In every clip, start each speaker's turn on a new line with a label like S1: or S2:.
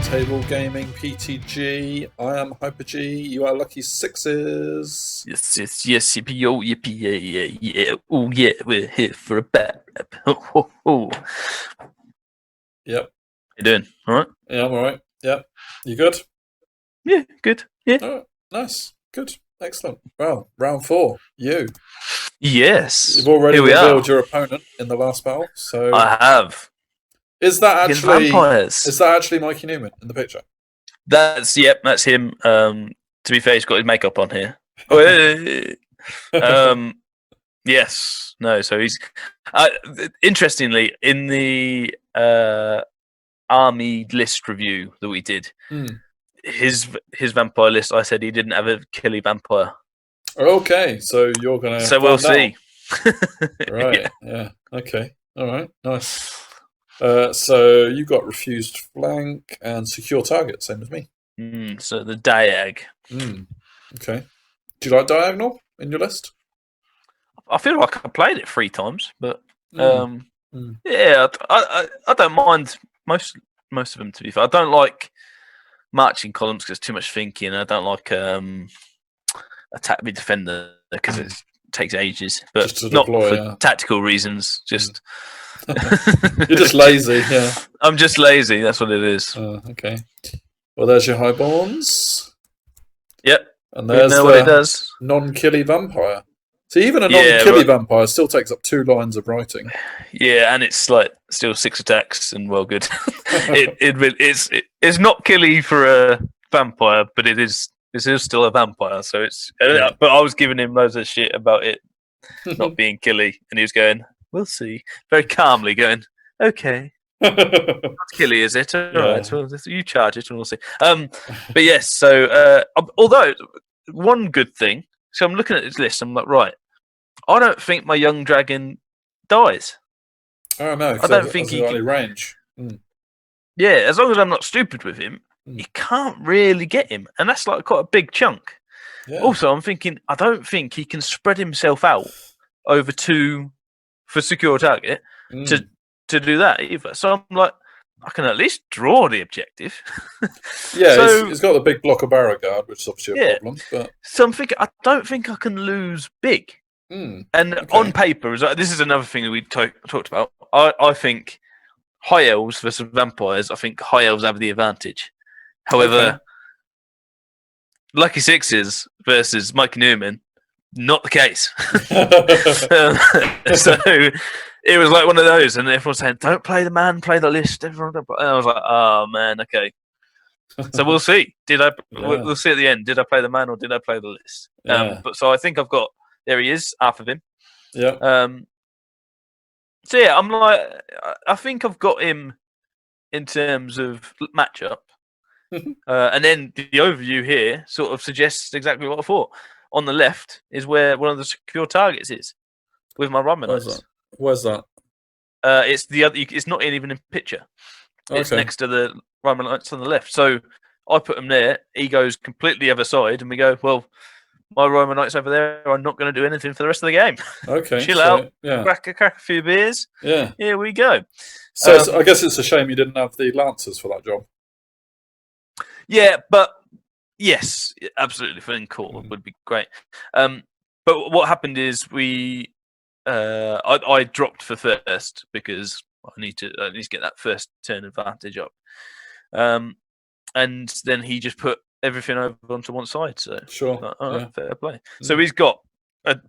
S1: Table Gaming PTG. I am Hyper G. You are Lucky Sixes.
S2: Yes, yippee, yo, yippee, yeah. Oh, yeah, we're here for a bad rap. Ho.
S1: Yep.
S2: How you doing? All right?
S1: Yeah, I'm alright. Yep. You good?
S2: Yeah, good. Yeah.
S1: Oh, nice. Good. Excellent. Well, round 4. You.
S2: Yes.
S1: You've already
S2: Here we
S1: revealed
S2: are.
S1: your opponent in the last battle. So
S2: I have.
S1: is that
S2: Against
S1: actually
S2: vampires.
S1: Mikey Newman in the picture?
S2: That's him. To be fair, he's got his makeup on here. Yes. No, so he's interestingly in the army list review that we did. His vampire list, I said he didn't have a killy vampire.
S1: Okay, so you're gonna.
S2: So we'll see.
S1: Right. Yeah. Okay. All right. Nice. So you got refused flank and secure target, same as me.
S2: So the diag.
S1: Okay. Do you like diagonal in your list?
S2: I feel like I played it 3 times, but yeah, I don't mind most of them. To be fair, I don't like marching columns because too much thinking. I don't like attack the defender because it takes ages, but not for tactical reasons. Just
S1: you're just lazy. Yeah,
S2: I'm just lazy. That's what it is.
S1: Okay. Well, there's your highborns.
S2: Yep.
S1: And there's
S2: what it does.
S1: Non-killy vampire. So even a non-killy vampire still takes up 2 lines of writing.
S2: Yeah, and it's like still 6 attacks and well good. It's not killy for a vampire, but it is still a vampire. So it's. Yeah. But I was giving him loads of shit about it not being killy, and he was going, "We'll see," very calmly going, "Okay." Not killy, is it? All right, well, you charge it and we'll see. But yes, so although one good thing, so I'm looking at this list, I'm like, right, I don't think my young dragon dies.
S1: Oh no,
S2: I don't think he
S1: got any range.
S2: Yeah, as long as I'm not stupid with him, you can't really get him, and that's like quite a big chunk. Yeah. Also, I'm thinking I don't think he can spread himself out over 2 for secure target to do that either. So I'm like, I can at least draw the objective.
S1: Yeah, so, he's got the big block of barrow guard, which is obviously a problem. But
S2: so I'm thinking, I don't think I can lose big. And on paper, this is another thing that we talked about. I think high elves versus vampires. I think high elves have the advantage. However, Lucky Sixes versus Mikey Newman, not the case. So it was like one of those, and everyone's saying, "Don't play the man, play the list." Everyone, and I was like, "Oh man, okay." So we'll see. We'll see at the end. Did I play the man or did I play the list? But so I think I've got. There he is, half of him.
S1: Yeah.
S2: So yeah, I'm like, I think I've got him in terms of matchup, and then the overview here sort of suggests exactly what I thought. On the left is where one of the secure targets is, with my Romanites.
S1: Where's that?
S2: It's the other. It's not even in picture. It's next to the Romanites on the left. So I put him there. He goes completely the other side, and we go, well, my Romanites over there are not going to do anything for the rest of the game.
S1: Okay,
S2: chill out, crack a few beers.
S1: Yeah,
S2: here we go.
S1: So I guess it's a shame you didn't have the Lancers for that job.
S2: Yeah, but. Yes, absolutely. Filling court would be great. But what happened is I dropped for first because I need to get that first turn advantage up. And then he just put everything over onto one side. So fair play. So he's got a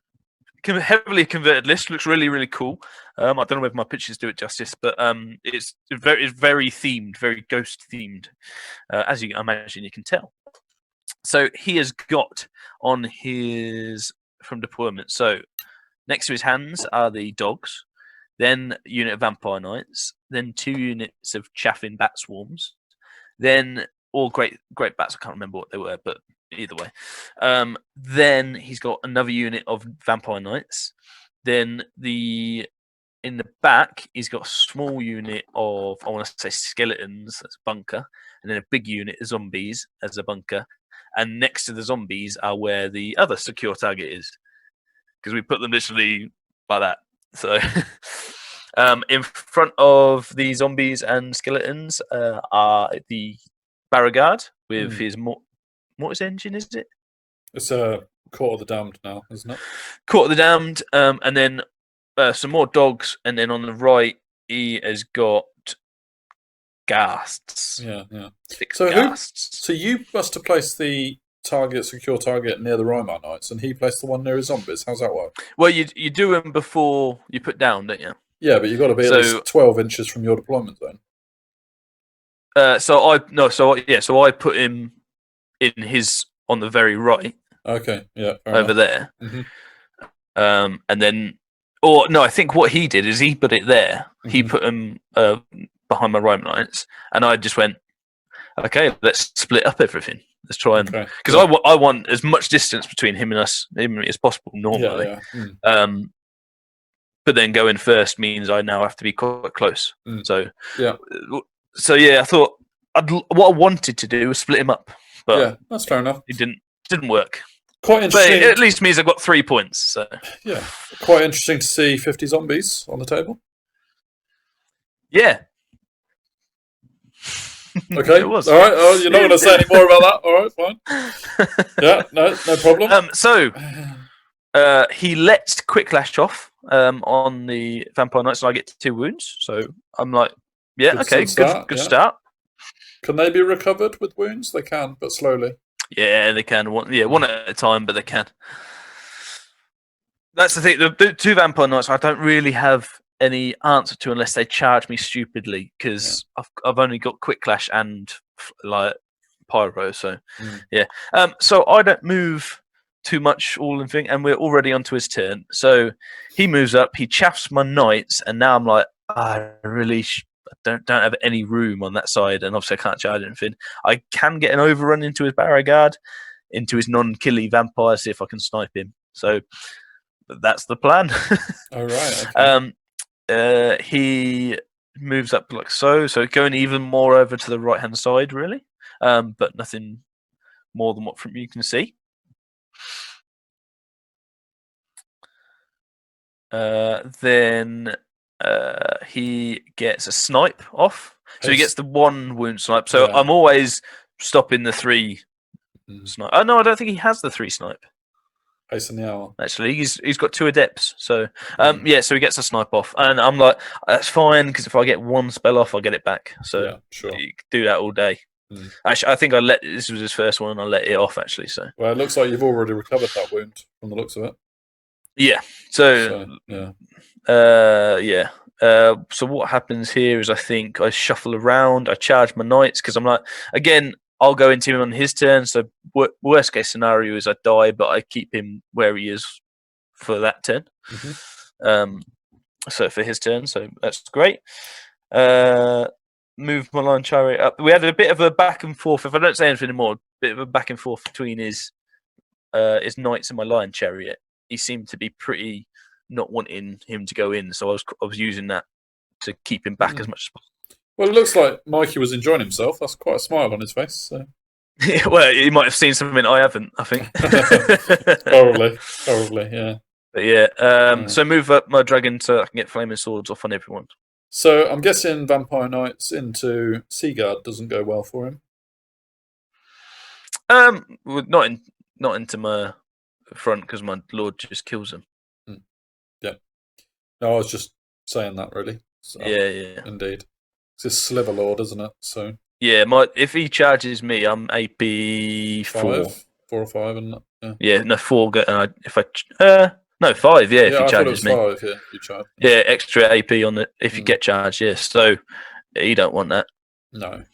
S2: heavily converted list. Looks really, really cool. I don't know whether my pictures do it justice, but it's very themed, very ghost themed, as you imagine you can tell. So he has got on his from deployment. So next to his hands are the dogs, then a unit of vampire knights, then 2 units of chaffing bat swarms, then all great bats. I can't remember what they were, but either way. Then he's got another unit of vampire knights. Then in the back, he's got a small unit of, I want to say, skeletons as a bunker, and then a big unit of zombies as a bunker. And next to the zombies are where the other secure target is, because we put them literally like that. So in front of the zombies and skeletons are the Barragard with his Mortis engine, is it?
S1: It's a Court of the Damned now, isn't it?
S2: Court of the Damned, and then some more dogs, and then on the right he has got ghasts.
S1: Yeah.
S2: 6 ghasts.
S1: So you must have placed the secure target near the Rymar Knights, and he placed the one near his zombies. How's that work?
S2: Well, you do them before you put down, don't you?
S1: Yeah, but you've got to be at least 12 inches from your deployment zone.
S2: So I put him in his on the very right.
S1: Okay, yeah,
S2: over there.
S1: Mm-hmm.
S2: And then, or no, I think what he did is he put it there. Mm-hmm. He put him behind my Rime Knights, and I just went, okay, let's split up everything. Let's try and because I want as much distance between him and us as possible normally.
S1: Yeah.
S2: But then going first means I now have to be quite close. So I thought what I wanted to do was split him up. But
S1: yeah, that's fair enough.
S2: It didn't work.
S1: Quite interesting.
S2: But it at least means I've got 3 points. So.
S1: Yeah, quite interesting to see 50 zombies on the table.
S2: Yeah.
S1: Okay.
S2: It was.
S1: All right. Oh, you're not going to say any more about that. All right, fine. Yeah, no problem.
S2: So he lets Quick Lash off on the Vampire Knights, and I get 2 wounds. So I'm like, yeah, good start.
S1: Can they be recovered with wounds? They can, but slowly.
S2: Yeah, they can. One at a time, but they can. That's the thing. The 2 Vampire Knights, I don't really have any answer to unless they charge me stupidly, because I've only got Quick Clash and like Pyro. So so I don't move too much all in thing, and we're already onto his turn. So he moves up, he chaffs my Knights, and now I'm like, I really don't have any room on that side, and obviously I can't charge anything. I can get an overrun into his Barragard, into his non-killy vampire, see if I can snipe him. So that's the plan.
S1: All right. Okay.
S2: He moves up like so going even more over to the right-hand side, really, but nothing more than what from you can see. Then he gets a snipe off, so he gets the 1 wound snipe. So I'm always stopping the 3 snipe. Oh no, I don't think he has the 3 snipe.
S1: Hasten the hour.
S2: Actually, he's got 2 adepts. So so he gets a snipe off, and I'm like, that's fine, because if I get 1 spell off, I get it back. So
S1: sure.
S2: You can do that all day. Actually, I think this was his first one, and I let it off actually. So
S1: it looks like you've already recovered that wound from the looks of it.
S2: Yeah. So what happens here is I think I shuffle around, I charge my Knights, because I'm like, again, I'll go into him on his turn. So worst case scenario is I die, but I keep him where he is for that turn. So for his turn, so that's great. Move my Lion Chariot up. We had a bit of a back and forth. If I don't say anything anymore, a bit of a back and forth between his Knights and my Lion Chariot. He seemed to be pretty not wanting him to go in, so I was using that to keep him back as much as possible.
S1: Well, it looks like Mikey was enjoying himself. That's quite a smile on his face. So.
S2: Well, he might have seen something I haven't, I think.
S1: Probably, yeah.
S2: But so move up my dragon so I can get flaming swords off on everyone.
S1: So I'm guessing Vampire Knights into Seaguard doesn't go well for him.
S2: Not into my front, because my Lord just kills him.
S1: Yeah. No, I was just saying that, really. So,
S2: yeah.
S1: Indeed. It's a Sliver Lord, isn't it? So.
S2: Yeah, if he charges me, I'm AP 4.
S1: 4 or 5, and
S2: yeah, no 4. If no 5. Yeah, if he charges me.
S1: 5, yeah, if you charge.
S2: Yeah, extra AP on it if you get charged. Yes, so you don't want that.
S1: No.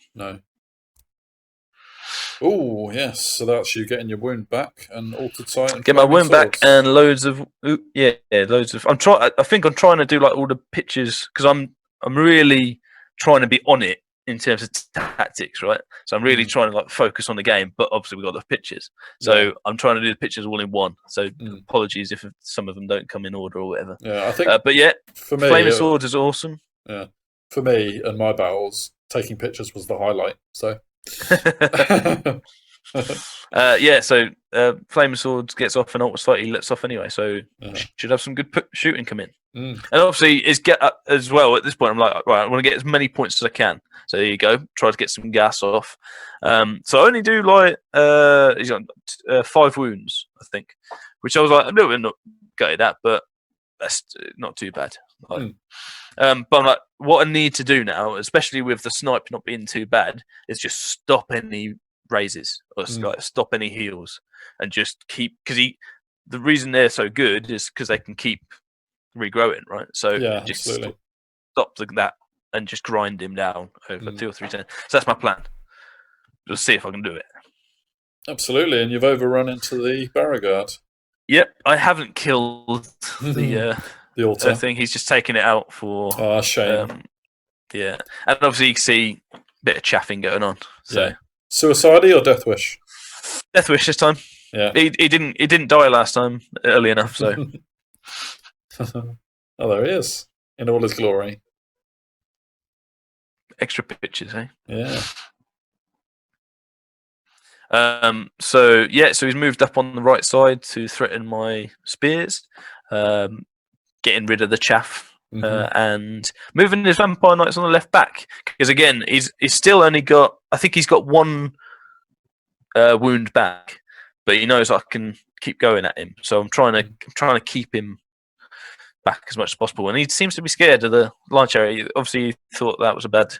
S1: Oh yes, so that's you getting your wound back and altered sight. And
S2: get my wound back and loads of loads of. I think I'm trying to do like all the pictures, because I'm really trying to be on it in terms of tactics, right? So I'm really trying to like focus on the game, but obviously we've got the pictures. So I'm trying to do the pictures all in one. So apologies if some of them don't come in order or whatever.
S1: Yeah, I think.
S2: But yeah, for me, Flaming Swords is awesome.
S1: Yeah, for me and my battles, taking pictures was the highlight. So.
S2: So Flaming Swords gets off and Ultra Sight, he lets off anyway. So should have some good shooting come in. And obviously, it's as well at this point. I'm like, right, I want to get as many points as I can. So there you go. Try to get some gas off. So I only do like he's got 5 wounds, I think, which I was like a little bit not gutted at, but that's not too bad. Like, but I'm like, what I need to do now, especially with the snipe not being too bad, is just stop any raises or like, stop any heals and just keep, because the reason they're so good is because they can keep regrowing, right? So just stop that and just grind him down over 2 or 3 turns. So that's my plan. We'll see if I can do it.
S1: Absolutely, and you've overrun into the Beauregard.
S2: Yep, I haven't killed the
S1: altar
S2: thing. He's just taking it out for.
S1: Shame.
S2: Yeah, and obviously you can see a bit of chaffing going on. So
S1: Suicide or Death Wish?
S2: Death Wish this time.
S1: Yeah,
S2: he didn't die last time early enough. So.
S1: Oh, there he is in all his glory.
S2: Extra pictures, eh?
S1: Yeah.
S2: So he's moved up on the right side to threaten my spears, getting rid of the chaff, and moving his vampire knights on the left back. Because again, he's still only got, I think he's got 1 wound back, but he knows I can keep going at him. So I'm trying to keep him back as much as possible, and he seems to be scared of the line chariot. Obviously, he thought that was a bad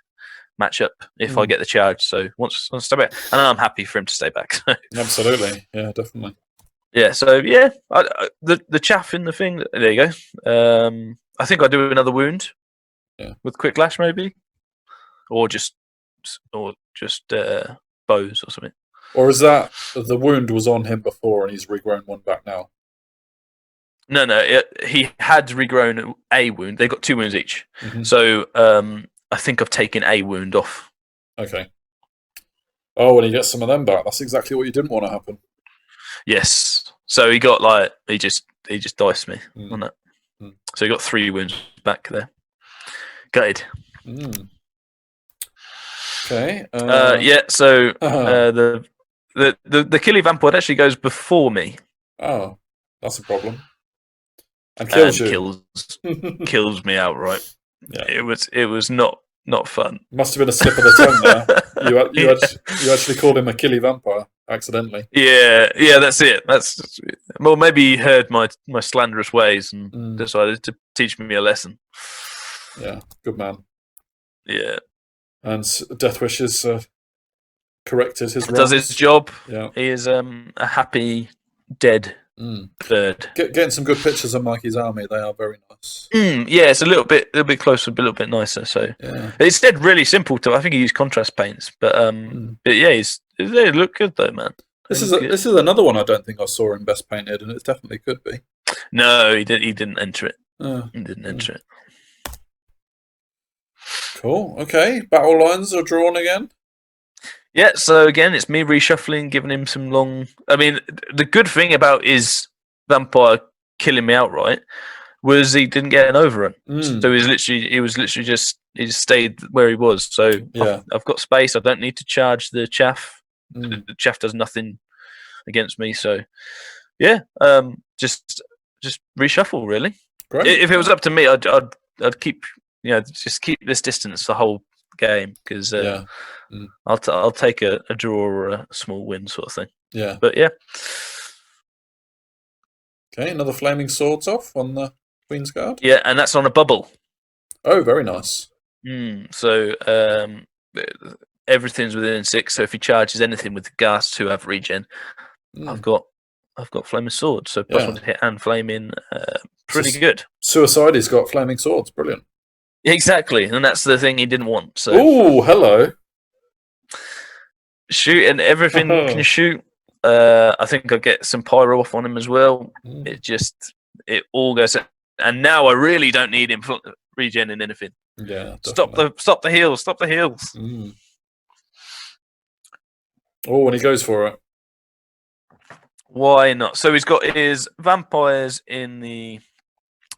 S2: matchup if I get the charge. So once I stay back, and I'm happy for him to stay back.
S1: Absolutely, yeah, definitely.
S2: Yeah, so the chaff in the thing. There you go. I think I do another wound.
S1: Yeah.
S2: With quick lash maybe, or just bows or something.
S1: Or is that the wound was on him before and he's regrown 1 back now?
S2: No, he had regrown a wound. They got 2 wounds each. So I think I've taken a wound off.
S1: Okay. Oh, when he gets some of them back, that's exactly what you didn't want to happen.
S2: Yes. So he got he just diced me on that. So he got 3 wounds back there. Gutted.
S1: Okay.
S2: So the Killy Vampire actually goes before me.
S1: Oh, that's a problem. And kills you.
S2: Kills me outright.
S1: Yeah.
S2: It was not fun.
S1: Must have been a slip of the tongue there. You actually called him a Killy Vampire accidentally.
S2: Yeah, that's it. Well, maybe he heard my slanderous ways and decided to teach me a lesson.
S1: Yeah, good man.
S2: Yeah.
S1: And Death Wish has corrected his wrongs.
S2: Does his job.
S1: Yeah.
S2: He is a happy dead bird.
S1: Getting some good pictures of Mikey's army. They are very nice.
S2: Yeah, it's a little bit closer, a little bit nicer. So it's dead really simple to. I think he used contrast paints, but yeah, they look good though, man.
S1: This is another one I don't think I saw in Best Painted, and it definitely could be.
S2: No, he didn't enter it. He didn't enter it.
S1: Cool. Okay, battle lines are drawn again.
S2: Yeah, so again, it's me reshuffling, giving him some long. I mean, the good thing about his vampire killing me outright was he didn't get an overrun. So he just stayed where he was. So I've got space. I don't need to charge the chaff. The chaff does nothing against me. So yeah, just reshuffle really.
S1: Great.
S2: If it was up to me, I'd keep just keep this distance the whole game because I'll take a draw or a small win sort of thing.
S1: Yeah.
S2: But yeah.
S1: Okay, another flaming swords off on the Queen's Guard.
S2: Yeah, and that's on a bubble.
S1: Oh, very nice.
S2: So everything's within 6. So if he charges anything with the gas to have regen, I've got flaming swords. So +1 to hit and flaming, pretty good.
S1: Suicide, he's got flaming swords. Brilliant.
S2: Exactly, and that's the thing he didn't want. So
S1: oh, hello.
S2: Shoot, and everything can shoot. I think I get some pyro off on him as well. It all goes. And now I really don't need him regenning anything.
S1: Yeah.
S2: Definitely. Stop the heals. Stop the heals.
S1: Oh, and he goes for it.
S2: Why not? So he's got his vampires in the.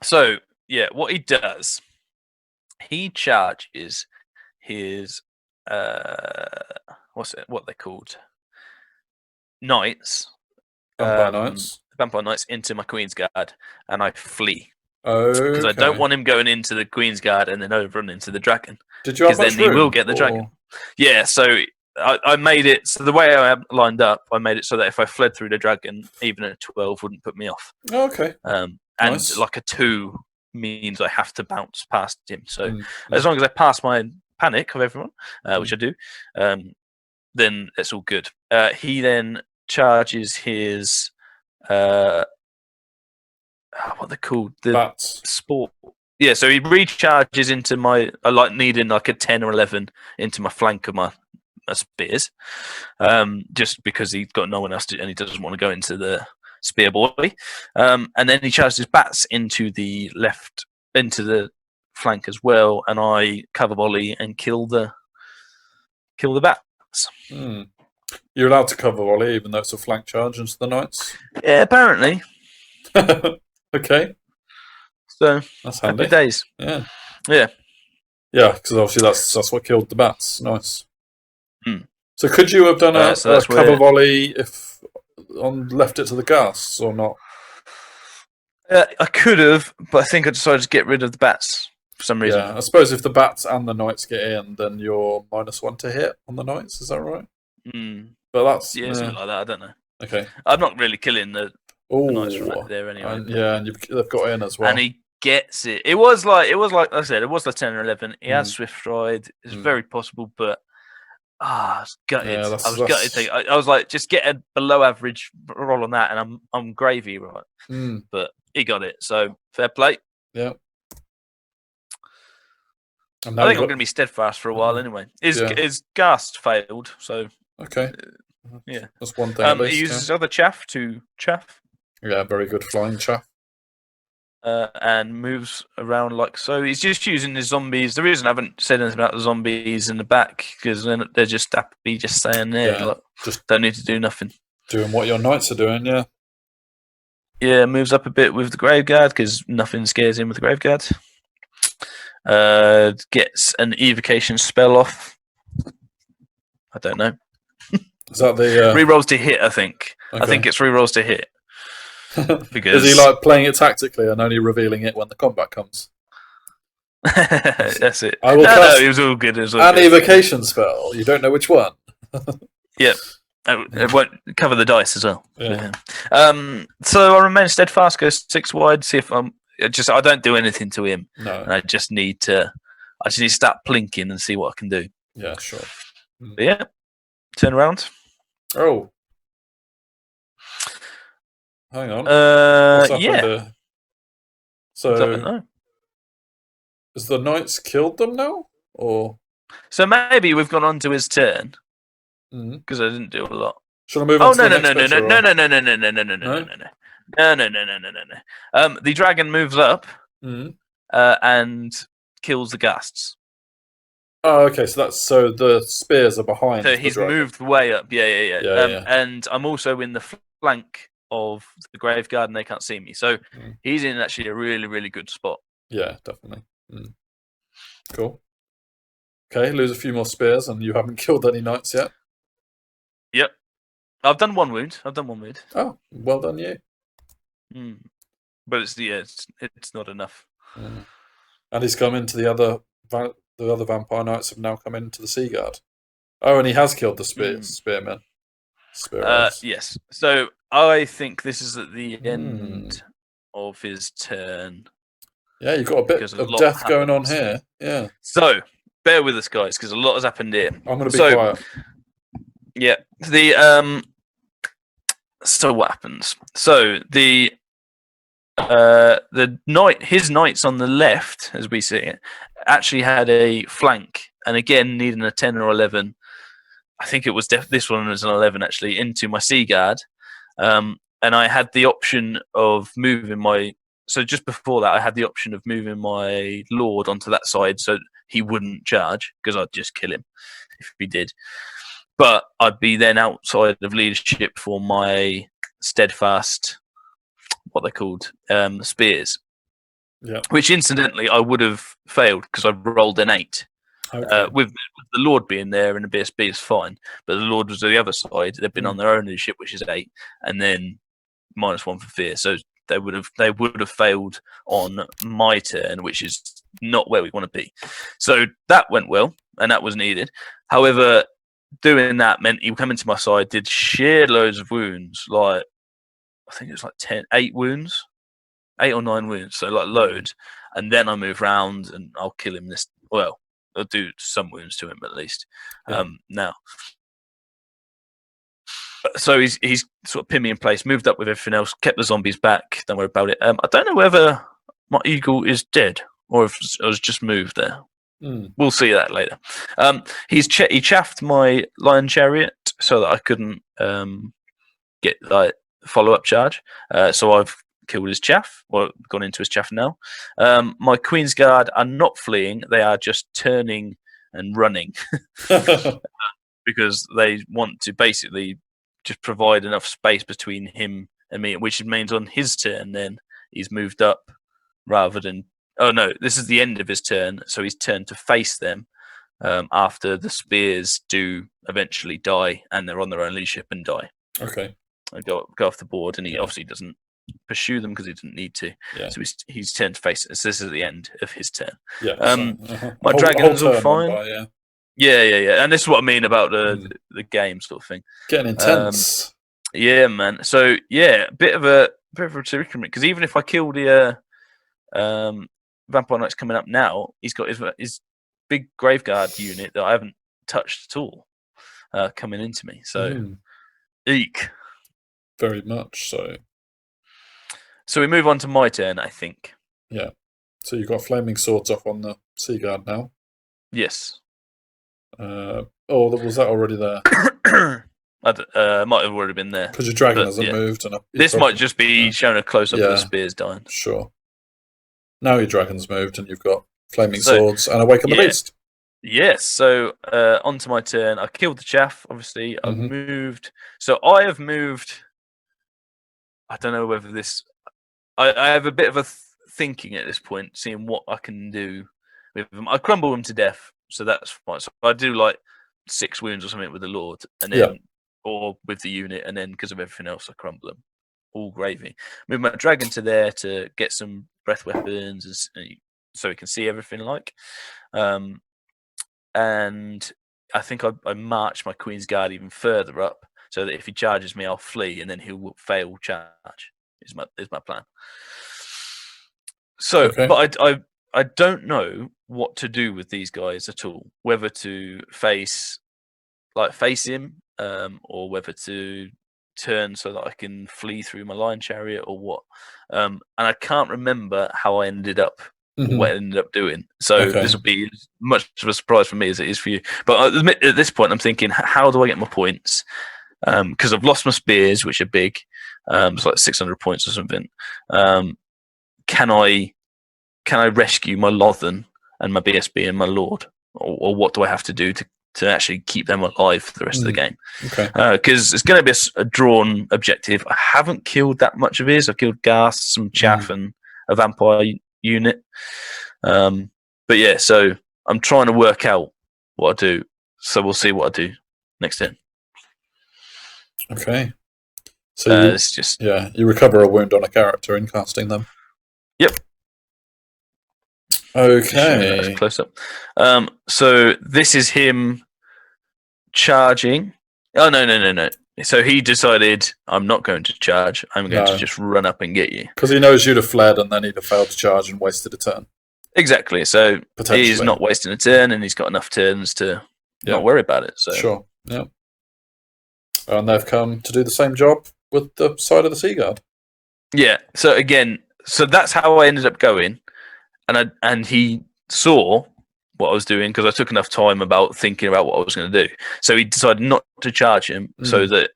S2: So yeah, what he does, he charges his what they called knights,
S1: Vampire knights
S2: into my Queen's Guard, and I flee. Because I don't want him going into the Queen's Guard and then overrun into the dragon.
S1: Did you have much room?
S2: Because then he will get the dragon. Yeah, so I made it, so the way I lined up, I made it so that if I fled through the dragon, even a 12 wouldn't put me off.
S1: Okay.
S2: And like a 2 means I have to bounce past him. So as long as I pass my panic of everyone, which I do, then it's all good. He then charges his what they're called, the
S1: bats.
S2: Sport. Yeah, so he recharges into my. I like needing like a 10 or 11 into my flank of my spears, just because he's got no one else to, and he doesn't want to go into the spear boy. And then he charges his bats into the left, into the flank as well, and I cover volley and kill the bats.
S1: You're allowed to cover volley even though it's a flank charge into the knights?
S2: Yeah, apparently.
S1: Okay.
S2: So
S1: that's handy.
S2: Happy days.
S1: Yeah.
S2: Yeah.
S1: Yeah, because obviously that's what killed the bats. Nice. So could you have done a cover volley if left it to the ghasts or not?
S2: I could have, but I think I decided to get rid of the bats for some reason.
S1: Yeah, I suppose if the bats and the knights get in, then you're -1 to hit on the knights. Is that right?
S2: But that's something like that. I don't know.
S1: Okay.
S2: I'm not really killing the knights from over there anyway.
S1: And they've got in as well.
S2: And he gets it. It was like I said, it was like 10 or 11. He has swift stride. It's very possible, but I was gutted.
S1: Yeah,
S2: I was gutted. I was like, just get a below average roll on that, and I'm gravy, right? But he got it, so fair play.
S1: Yeah.
S2: I think I'm going to be steadfast for a while anyway. His ghast failed, so
S1: okay.
S2: Yeah,
S1: that's one thing. At least,
S2: he uses other chaff to chaff.
S1: Yeah, very good flying chaff.
S2: And moves around like so. He's just using his zombies. The reason I haven't said anything about the zombies in the back because they're just happy just staying there.
S1: Yeah,
S2: like, just don't need to do nothing.
S1: Doing what your knights are doing, yeah.
S2: Yeah, moves up a bit with the Graveguard because nothing scares him with the Graveguard. Gets an evocation spell off. I don't know.
S1: Is that the
S2: rerolls to hit? I think. Okay. I think it's rerolls to hit.
S1: Because is he like playing it tactically and only revealing it when the combat comes?
S2: That's it.
S1: I will cast
S2: it was all good.
S1: An evocation spell. You don't know which one.
S2: Yep. It won't cover the dice as well.
S1: Yeah.
S2: So I remain steadfast. Go 6 wide. See if I don't do anything to him.
S1: No.
S2: And I just need to start plinking and see what I can do.
S1: Yeah, sure.
S2: But yeah. Turn around.
S1: Oh. Hang on. What's happened there? So, has the knights killed them now, or?
S2: So maybe we've gone on to his turn because I didn't do a lot.
S1: Should I move on?
S2: No. The dragon moves up and kills the ghasts.
S1: Oh, okay. So the spears are behind.
S2: So he's moved way up.
S1: Yeah.
S2: And I'm also in the flank of the Graveguard, and they can't see me. So he's in actually a really, really good spot.
S1: Yeah, definitely. Cool. Okay, lose a few more spears, and you haven't killed any knights yet.
S2: Yep. I've done one wound.
S1: Oh, well done, you.
S2: But it's not enough.
S1: And he's come into the other vampire knights have now come into the Sea Guard. Oh, and he has killed the spearmen.
S2: Yes. So I think this is at the end of his turn.
S1: Yeah, you've got a bit of death going on here. Yeah.
S2: So bear with us, guys, because a lot has happened here.
S1: I'm going to be quiet.
S2: Yeah. So what happens? So his knights on the left, as we see it, actually had a flank, and again needing a 10 or 11. I think it was this one was an 11 actually into my Sea Guard, and I had the option of moving my. So just before that, I had the option of moving my Lord onto that side so he wouldn't charge because I'd just kill him if he did. But I'd be then outside of leadership for my steadfast, what they're called, spears.
S1: Yeah.
S2: Which incidentally I would have failed because I rolled an 8. Okay. With the Lord being there and the BSB is fine, but the Lord was on the other side. They've been on their own leadership, which is 8, and then -1 for fear. So they would have failed on my turn, which is not where we want to be. So that went well, and that was needed. However, doing that meant he would come into my side, did sheer loads of wounds, like I think it was like 8 wounds, 8 or 9 wounds, so like loads. And then I move round and I'll kill him. I'll do some wounds to him at least. Now, so he's sort of pinned me in place, moved up with everything else, kept the zombies back. Don't worry about it. I don't know whether my eagle is dead or if it was just moved there. We'll see that later. He chaffed my lion chariot so that I couldn't get like follow-up charge. So I've killed his chaff, or gone into his chaff now. My Queen's Guard are not fleeing; they are just turning and running because they want to basically just provide enough space between him and me, which means on his turn, then he's moved up rather than. Oh no, this is the end of his turn, so he's turned to face them after the spears do eventually die and they're on their own leadership and die.
S1: Okay.
S2: And go off the board, and he obviously doesn't pursue them because he didn't need to. Yeah. So he's turned to face it. So this is the end of his turn.
S1: Yeah.
S2: My dragons are fine. Yeah. And this is what I mean about the game sort of thing.
S1: Getting intense.
S2: Yeah, man. So yeah, bit of a predicament because even if I kill the Vampire Knight's coming up now, he's got his big Graveguard unit that I haven't touched at all coming into me. So, eek.
S1: Very much so.
S2: So we move on to my turn, I think.
S1: Yeah. So you've got flaming swords off on the Sea Guard now.
S2: Yes.
S1: Was that already there?
S2: Might have already been there.
S1: Because your dragon hasn't moved. And
S2: this might just be showing a close-up of the spears dying.
S1: Sure. Now your dragon's moved and you've got flaming swords and Awaken the Beast.
S2: Yes, so onto my turn. I killed the chaff, obviously. I've moved. So I have moved. I don't know whether this. I have a bit of a thinking at this point, seeing what I can do with them. I crumble them to death, so that's fine. So I do like 6 wounds or something with the Lord, and then or with the unit, and then because of everything else, I crumble them. All gravy. Move my dragon to there to get some breath weapons, so he can see everything. And I think I march my Queen's Guard even further up, so that if he charges me, I'll flee, and then he will fail charge. Is my plan. So, but I don't know what to do with these guys at all. Whether to face him, or whether to turn so that I can flee through my lion chariot or what. And I can't remember how I ended up, what I ended up doing. So this will be as much of a surprise for me as it is for you. But at this point, I'm thinking, how do I get my points? Because I've lost my spears, which are big. It's like 600 points or something. Can I rescue my Lothan and my BSB and my Lord? Or what do I have to do to actually keep them alive for the rest of the game? Because it's going to be a drawn objective. I haven't killed that much of his. I've killed Ghast, some chaff, and a vampire unit. But yeah, so I'm trying to work out what I do. So we'll see what I do next turn.
S1: Okay. So
S2: it's just
S1: you recover a wound on a character in casting them.
S2: Yep.
S1: Okay.
S2: Close up. So this is him charging. Oh no. So he decided, I'm not going to charge. I'm going to just run up and get you.
S1: Because he knows you'd have fled and then he'd have failed to charge and wasted a turn.
S2: Exactly. So he's not wasting a turn, and he's got enough turns to not worry about it. So
S1: sure. Yeah. And they've come to do the same job with the side of the Sea Guard. Yeah.
S2: So again, that's how I ended up going, and he saw what I was doing because I took enough time about thinking about what I was going to do. So he decided not to charge him, so that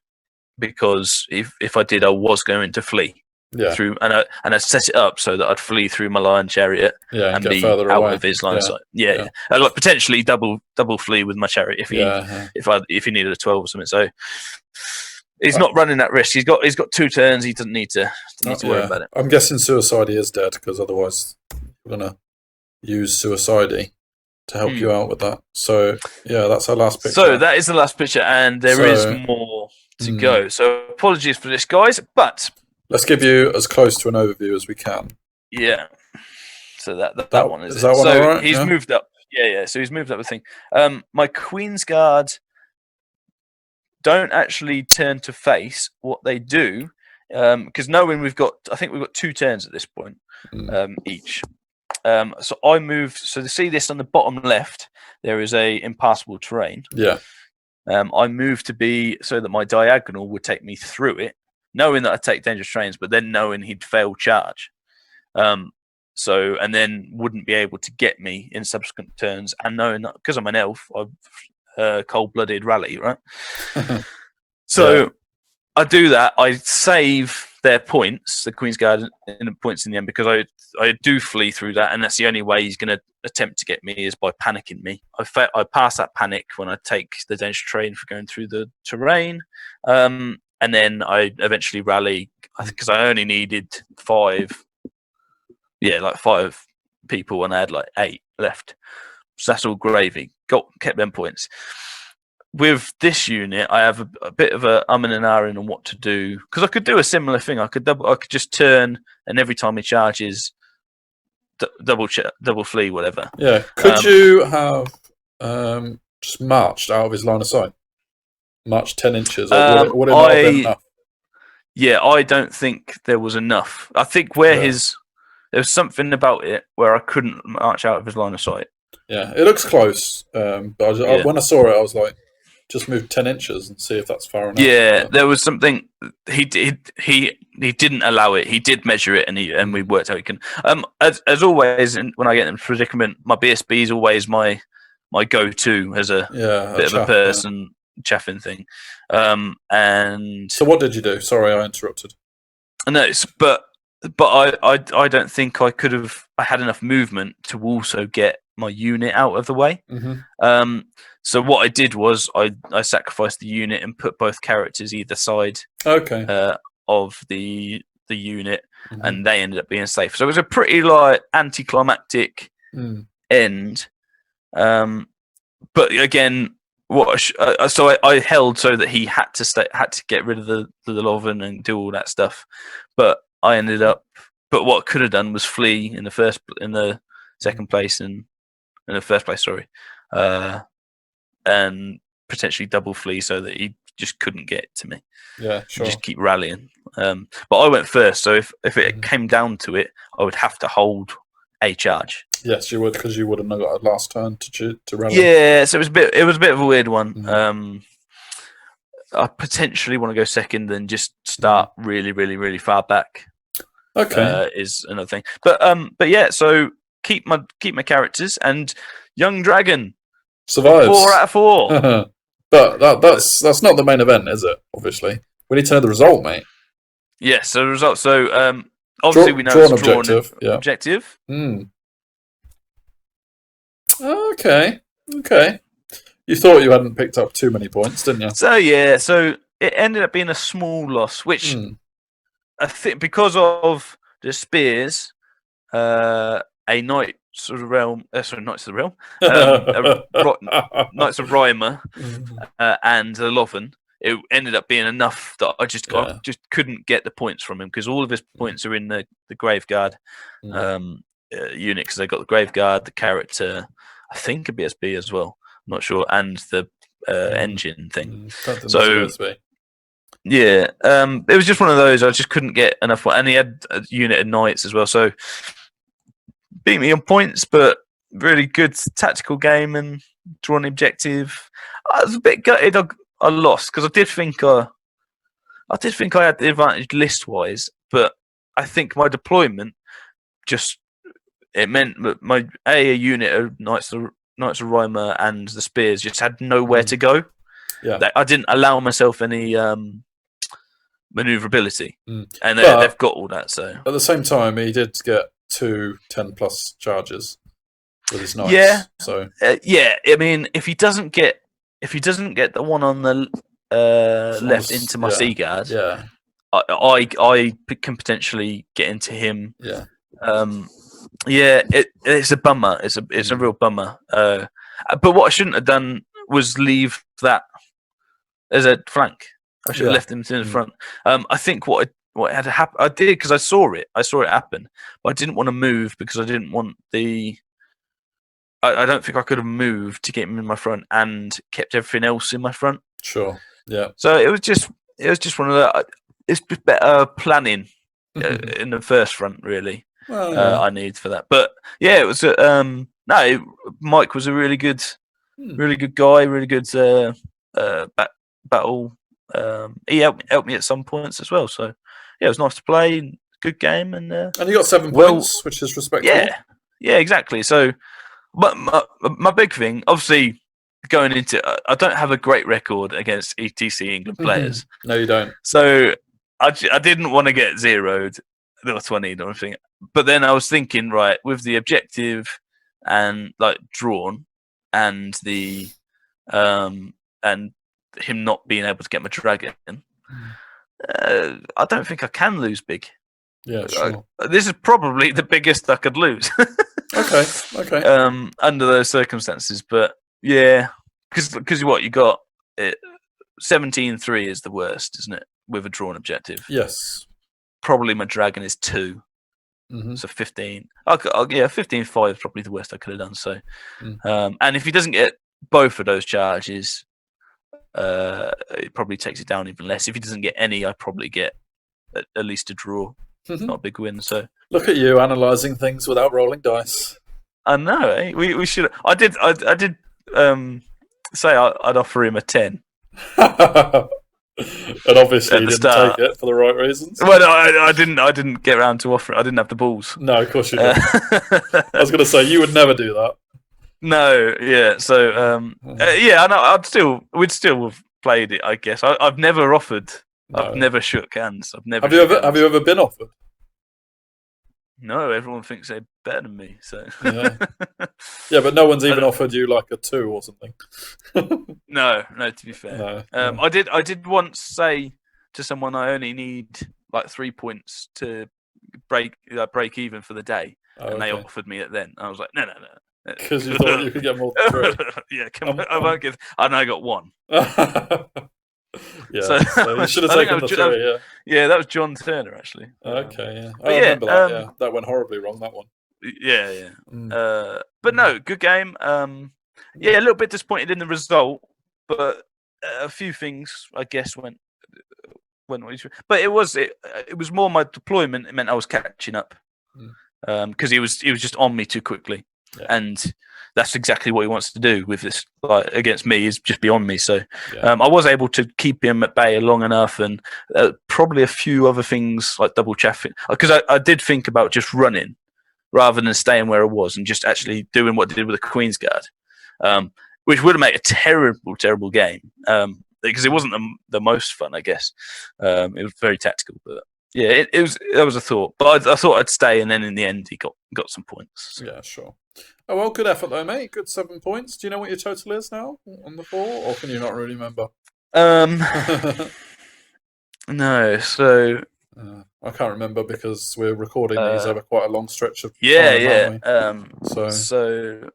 S2: because if I did, I was going to flee through, and I set it up so that I'd flee through my lion chariot and be out away of his line of sight. Yeah. Like potentially double flee with my chariot if he needed a 12 or something. So he's not running that risk. He's got 2 turns. He doesn't need to worry about it.
S1: I'm guessing Suicide is dead because otherwise we're gonna use Suicide to help you out with that. So that's our last picture.
S2: So that is the last picture, and there is more to go. So apologies for this, guys, but
S1: Let's give you as close to an overview as we can.
S2: Yeah. So that one is it.
S1: That one
S2: so
S1: all right?
S2: He's moved up. Yeah. So he's moved up the thing. My Queen's Guard don't actually turn to face. What they do, because knowing I think we've got 2 turns at this point, each. So I moved. So to see this on the bottom left, there is a impassable terrain.
S1: Yeah.
S2: I moved to be so that my diagonal would take me through it, knowing that I'd take dangerous terrains, but then knowing he'd fail charge. And then wouldn't be able to get me in subsequent turns, and knowing that because I'm an elf, I've cold-blooded rally, right? So I do that. I save their points, the Queen's Guard points in the end, because I do flee through that, and that's the only way he's going to attempt to get me is by panicking me. I pass that panic when I take the dangerous terrain for going through the terrain, and then I eventually rally because I only needed 5. Yeah, like 5 people, and I had like 8 left. So that's all gravy. Kept them points. With this unit, I have a bit of a and an ahhing on what to do, because I could do a similar thing. I could just turn, and every time he charges, double flee, whatever.
S1: Yeah. Could you have just marched out of his line of sight? Marched 10 inches, or would it not have been enough?
S2: Yeah, I don't think there was enough. I think there was something about it where I couldn't march out of his line of sight.
S1: Yeah, it looks close, but when I saw it, I was like, just move 10 inches and see if that's far enough.
S2: Yeah, there was something he didn't allow it. He did measure it, and we worked out he can. As always, when I get in a predicament, my BSB is always my go-to as a bit of a person chaffing thing. And
S1: so, what did you do? Sorry, I interrupted.
S2: No, but I don't think I could have. I had enough movement to also get my unit out of the way.
S1: Mm-hmm.
S2: So what I did was I sacrificed the unit and put both characters either side of the unit, and they ended up being safe. So it was a pretty anticlimactic end. But again, so I held so that he had to get rid of the Loven and do all that stuff. But I ended up. But what I could have done was flee in the second place and in the first place. Sorry. And potentially double flee so that he just couldn't get to me.
S1: Yeah, sure.
S2: Just keep rallying. But I went first, so if it came down to it, I would have to hold a charge.
S1: Yes, you would, because you would have not got a last turn to rally.
S2: Yeah, so it was a bit of a weird one. I potentially want to go second and just start really, really, really far back.
S1: Okay,
S2: is another thing. But yeah, so keep my characters, and Young Dragon
S1: survives
S2: 4 out of 4.
S1: But that's not the main event, is it? Obviously, we need to know the result, mate.
S2: Yes, so the result. So obviously we know it's drawn objective.
S1: Okay. You thought you hadn't picked up too many points, didn't you?
S2: So yeah, so it ended up being a small loss, which I think because of the spears, a Knights of the Realm, Knights of the Realm, Knights of Rhymer, and the Loven, it ended up being enough that I just couldn't get the points from him, because all of his points are in the Graveguard unit, because they got the Graveguard, the character, I think a BSB as well, I'm not sure, and the engine thing. So yeah, it was just one of those. I just couldn't get enough, and he had a unit of Knights as well, so beat me on points, but really good tactical game and drawn objective. I was a bit gutted I lost, because I did think I had the advantage list wise, but I think my deployment it meant that my a unit of Knights of Rhymer and the Spears just had nowhere to go.
S1: Yeah,
S2: I didn't allow myself any maneuverability, and they've got all that. So
S1: at the same time, he did get 2 10+ charges with his Knights.
S2: Yeah.
S1: So
S2: yeah, I mean, if he doesn't get the one on the left into my Sea Guard, I can potentially get into him.
S1: Yeah.
S2: It's a bummer. It's a real bummer. But what I shouldn't have done was leave that as a flank. I should have left him in the front. I think what what had happened. I did because I saw it happen, but I didn't want to move because I didn't want the. I don't think I could have moved to get him in my front and kept everything else in my front.
S1: Sure. Yeah.
S2: So it was just one of the. It's better planning in the first front, really.
S1: Well, yeah.
S2: I need for that, but yeah, it was. Mike was a really good guy, really good battle. He helped me at some points as well. So yeah, it was nice to play. Good game, and
S1: you got 7 points, which is respectable.
S2: Yeah, exactly. So, but my big thing, obviously, going into I don't have a great record against ETC England players.
S1: No, you don't.
S2: So I didn't want to get zeroed or 20 or anything. But then I was thinking, right, with the objective and like drawn and the and him not being able to get my dragon, I don't think I can lose big.
S1: Yeah, sure.
S2: This is probably the biggest I could lose.
S1: Okay.
S2: Under those circumstances, but yeah, because what you got, 17-3 is the worst, isn't it? With a drawn objective.
S1: Yes.
S2: Probably my dragon is 2. So 15. 15-5 is probably the worst I could have done. So, and if he doesn't get both of those charges, it probably takes it down even less. If he doesn't get any, I probably get at least a draw. Not a big win. So
S1: look at you analysing things without rolling dice.
S2: I know. Eh? We should. I did say I'd offer him a 10.
S1: And obviously, you didn't take it for the right reasons.
S2: Well, no, I didn't get around to offering. I didn't have the balls.
S1: No, of course you didn't. I was going to say you would never do that.
S2: No, yeah. So, I know. We'd still have played it. I guess. I've never offered. No. I've never shook hands. Have you
S1: ever been offered?
S2: No, everyone thinks they're better than me. So
S1: yeah, but no one's even offered you like a 2 or something.
S2: No. To be fair, no. I did once say to someone I only need like 3 points to break even for the day, and they offered me it. Then I was like, no.
S1: Because you thought you could get more than 3.
S2: Yeah, I won't get. And I got 1.
S1: Yeah, so you should have taken the 3.
S2: Yeah, that was John Turner actually.
S1: Okay, yeah, I remember that. Yeah, that went horribly wrong. That one.
S2: Yeah. But no, good game. A little bit disappointed in the result, but a few things I guess went. But it was more my deployment. It meant I was catching up because he was just on me too quickly, and that's exactly what he wants to do with this against me, is just be on me. So I was able to keep him at bay long enough, and probably a few other things like double chaffing, because I did think about just running rather than staying where I was and just actually doing what I did with the Queen's Guard, which would have made a terrible game because it wasn't the most fun, I guess. It was very tactical, but yeah, that was a thought. But I thought I'd stay, and then in the end he got some points. So.
S1: Yeah, sure. Oh, well, good effort though, mate. Good 7 points. Do you know what your total is now on the 4, or can you not really remember?
S2: No, so
S1: I can't remember because we're recording these over quite a long stretch of time.
S2: So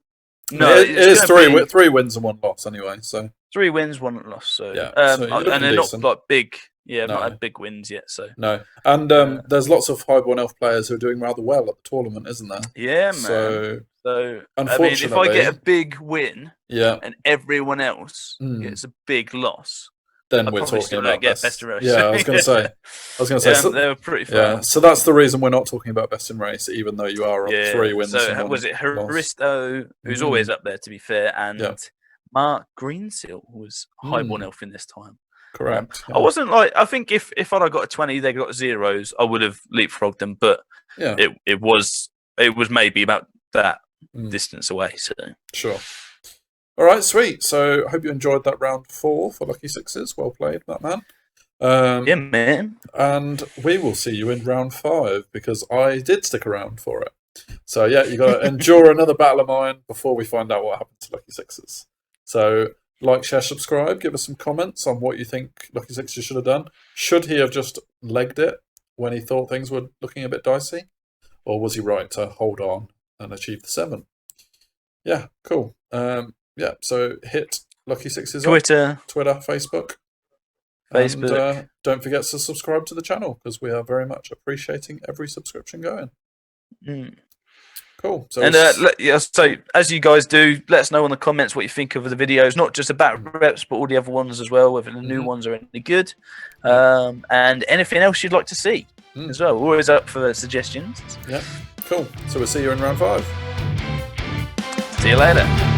S2: no,
S1: it is 3 wins and 1 loss anyway. So
S2: 3 wins, 1 loss. So
S1: so
S2: and they're not like big. Yeah, not had big wins yet. So
S1: no, and there's lots of Highborn Elf players who are doing rather well at the tournament, isn't there?
S2: Yeah, man. So
S1: unfortunately,
S2: if I get a big win, and everyone else gets a big loss,
S1: then we're talking about
S2: best in race.
S1: Yeah, I was going to say. So,
S2: they were pretty fun.
S1: Yeah, so that's the reason we're not talking about best in race, even though you are on 3 wins.
S2: So was it Haristo, who's always up there, to be fair, and Mark Greensill was Highborn Elf in this time.
S1: Correct.
S2: I wasn't I think if I'd have got a 20, they got zeros, I would have leapfrogged them, but it was maybe about that distance away. So
S1: sure. All right, sweet. So I hope you enjoyed that round 4 for Lucky Sixes. Well played, that man.
S2: Yeah, man.
S1: And we will see you in round 5 because I did stick around for it. So yeah, you got to endure another battle of mine before we find out what happened to Lucky Sixes. So like, share, subscribe. Give us some comments on what you think Lucky Sixes should have done. Should he have just legged it when he thought things were looking a bit dicey? Or was he right to hold on and achieve the 7? Yeah, cool. So hit Lucky Sixes
S2: Twitter,
S1: Facebook.
S2: Facebook.
S1: And don't forget to subscribe to the channel because we are very much appreciating every subscription going. Cool. So
S2: so as you guys do, let us know in the comments what you think of the videos, not just about reps, but all the other ones as well, whether the new ones are any good, and anything else you'd like to see as well. We're always up for suggestions.
S1: Yeah, cool. So we'll see you in round 5.
S2: See you later.